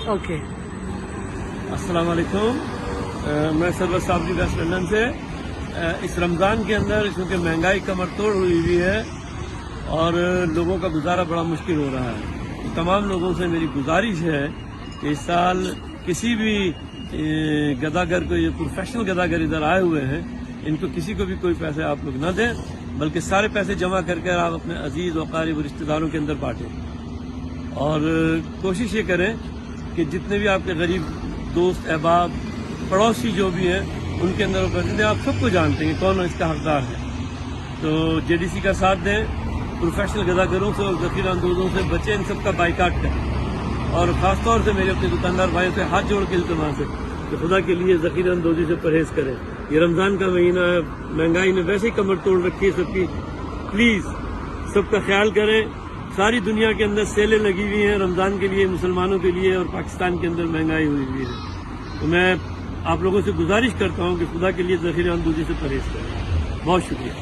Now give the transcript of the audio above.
Okay. السلام علیکم. میں سرور صاحب جی ویسٹ لندن سے. اس رمضان کے اندر چونکہ مہنگائی کمر توڑ ہوئی ہوئی ہے اور لوگوں کا گزارا بڑا مشکل ہو رہا ہے. تمام لوگوں سے میری گزارش ہے کہ اس سال کسی بھی گداگر کو، یہ پروفیشنل گداگر ادھر آئے ہوئے ہیں، ان کو کسی کو بھی کوئی پیسے آپ لوگ نہ دیں، بلکہ سارے پیسے جمع کر کے آپ اپنے عزیز و اقارب و رشتہ داروں کے اندر بانٹیں. اور کوشش یہ کریں کہ جتنے بھی آپ کے غریب دوست، احباب، پڑوسی جو بھی ہیں ان کے اندر وہ پیسے دیں. آپ سب کو جانتے ہیں کہ کون اس کا حقدار ہے. تو جے ڈی سی کا ساتھ دیں، پروفیشنل گداگروں سے اور ذخیرہ اندوزوں سے بچیں، ان سب کا بائیکاٹ کریں. اور خاص طور سے میرے اپنے دکاندار بھائیوں سے ہاتھ جوڑ کے التماس ہے کہ خدا کے لیے ذخیرہ اندوزی سے پرہیز کریں. یہ رمضان کا مہینہ ہے، مہنگائی نے ویسے ہی کمر توڑ رکھی ہے سب کی. پلیز سب کا خیال کریں. ساری دنیا کے اندر سیلیں لگی ہوئی ہیں رمضان کے لیے، مسلمانوں کے لیے، اور پاکستان کے اندر مہنگائی ہوئی ہوئی ہے. تو میں آپ لوگوں سے گزارش کرتا ہوں کہ خدا کے لیے ذخیرہ اندوزی سے پرہیز کریں. بہت شکریہ.